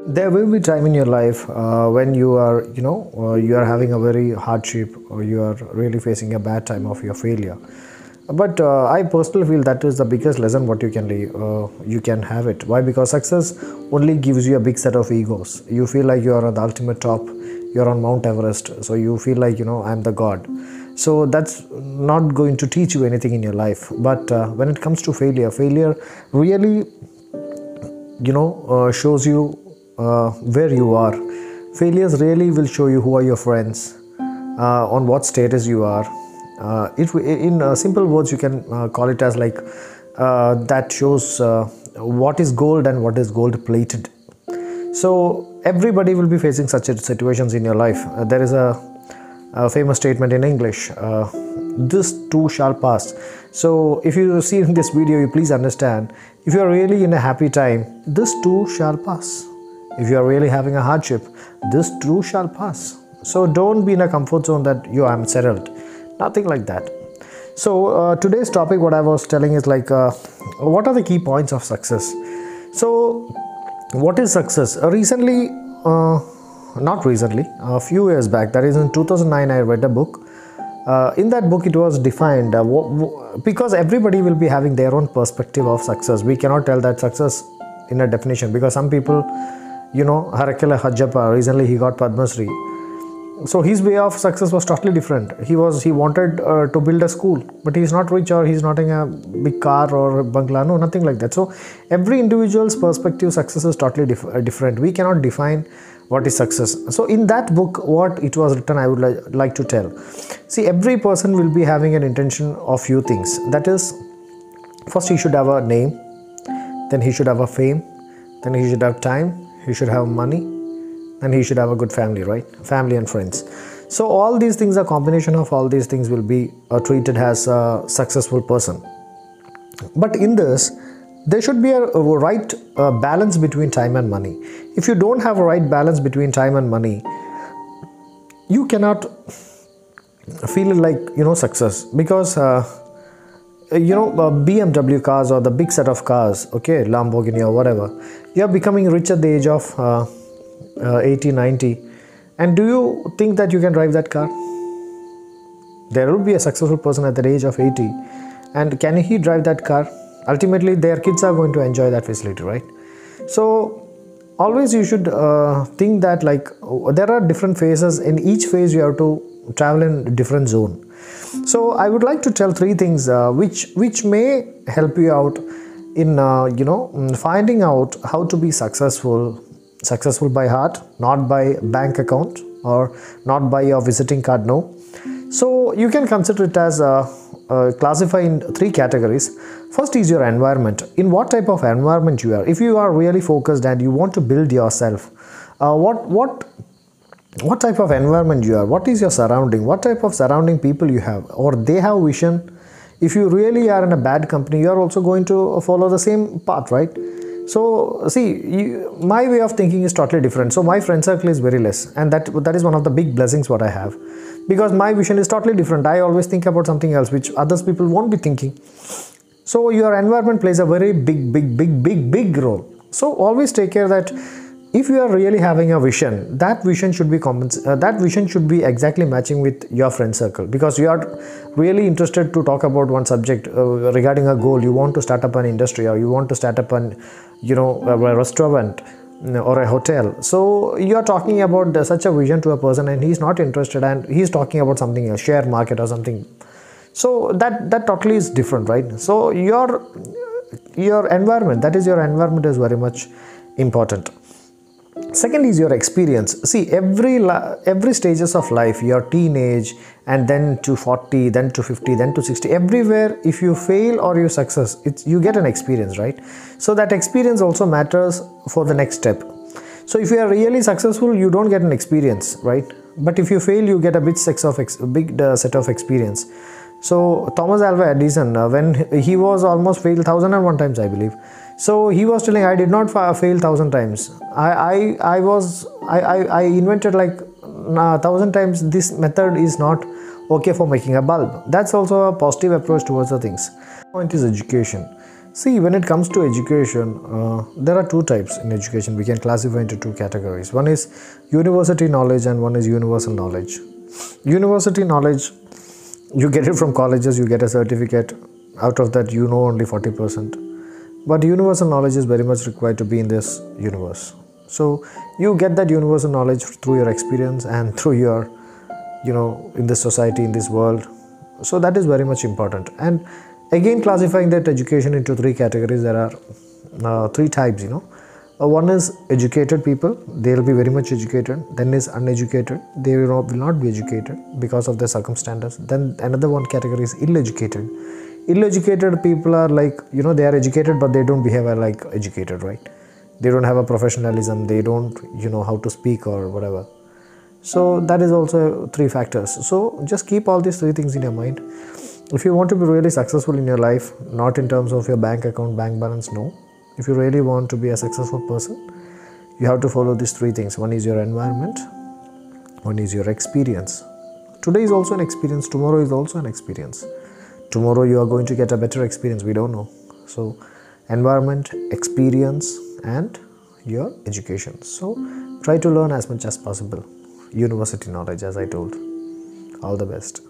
There will be time in your life when you are, you are having a very hardship, or you are really facing a bad time of your failure. But I personally feel that is the biggest lesson what you can have it. Why? Because success only gives you a big set of egos. You feel like you are on the ultimate top. You are on Mount Everest, so you feel like I'm the god. So that's not going to teach you anything in your life. But when it comes to failure really shows you where you are. Failures really will show you who are your friends, on what status you are. In simple words, you can call it as like that shows what is gold and what is gold plated. So everybody will be facing such situations in your life. There is a famous statement in English, this too shall pass. So if you see in this video, you please understand, if you are really in a happy time, this too shall pass. If you are really having a hardship, this too shall pass. So don't be in a comfort zone that I'm settled. Nothing like that. So today's topic, what I was telling is like, what are the key points of success? So what is success? Not recently, a few years back, that is in 2009, I read a book. In that book, it was defined because everybody will be having their own perspective of success. We cannot tell that success in a definition, because some people, Harakala Hajjappa, recently he got Padma Shri. So his way of success was totally different. He wanted to build a school, but he's not rich, or he's not in a big car or a bungalow, no, nothing like that. So every individual's perspective success is totally different. We cannot define what is success. So in that book, what it was written, I would like to tell. See, every person will be having an intention of few things. That is, first he should have a name, then he should have a fame, then he should have time, he should have money, and he should have a good family, right? Family and friends. So all these things, a combination of all these things will be treated as a successful person. But in this, there should be a right balance between time and money. If you don't have a right balance between time and money, you cannot feel like success. Because BMW cars, or the big set of cars, okay, Lamborghini or whatever, you are becoming rich at the age of 80, 90, and do you think that you can drive that car? There will be a successful person at the age of 80, and can he drive that car? Ultimately, their kids are going to enjoy that facility, right? So always you should think that like there are different phases. In each phase you have to travel in a different zone. So I would like to tell three things which may help you out in finding out how to be successful by heart, not by bank account, or not by your visiting card. No. So you can consider it as classify in three categories. First is your environment. In what type of environment you are. If you are really focused and you want to build yourself, what type of environment you are, what is your surrounding, what type of surrounding people you have, or they have vision. If you really are in a bad company, you are also going to follow the same path, right? So see, my way of thinking is totally different. So my friend circle is very less, and that is one of the big blessings what I have, because my vision is totally different. I always think about something else which others people won't be thinking. So your environment plays a very big role. So always take care that if you are really having a vision, that vision should be exactly matching with your friend circle, because you are really interested to talk about one subject regarding a goal. You want to start up an industry, or you want to start up a restaurant or a hotel. So you are talking about such a vision to a person, and he's not interested, and he's talking about something, a share market or something. So that totally is different, right? So your environment, that is, your environment is very much important. Second is your experience. See, every stages of life, your teenage, and then to 40, then to 50, then to 60, everywhere, if you fail or you success, you get an experience, right? So that experience also matters for the next step. So if you are really successful, you don't get an experience, right? But if you fail, you get a big set of experience. So Thomas Alva Edison, when he was almost failed 1001 times, I believe. So he was telling, I did not fail 1000 times. I invented like 1000 times. This method is not okay for making a bulb. That's also a positive approach towards the things. Point is education. See, when it comes to education, there are two types in education. We can classify into two categories. One is university knowledge and one is universal knowledge. University knowledge, you get it from colleges, you get a certificate. Out of that, you know only 40%. But universal knowledge is very much required to be in this universe. So you get that universal knowledge through your experience and through your, in this society, in this world. So that is very much important. And again, classifying that education into three categories, there are three types, one is educated people, they'll be very much educated. Then is uneducated, they will not be educated because of their circumstances. Then another one category is illeducated. Illeducated people are like, they are educated but they don't behave like educated, right? They don't have a professionalism, they don't how to speak or whatever. So that is also three factors. So just keep all these three things in your mind. If you want to be really successful in your life, not in terms of your bank account, bank balance, no. If you really want to be a successful person, you have to follow these three things. One is your environment, one is your experience. Today is also an experience, tomorrow is also an experience. Tomorrow you are going to get a better experience, we don't know. So environment, experience and your education. So try to learn as much as possible. University knowledge, as I told. All the best.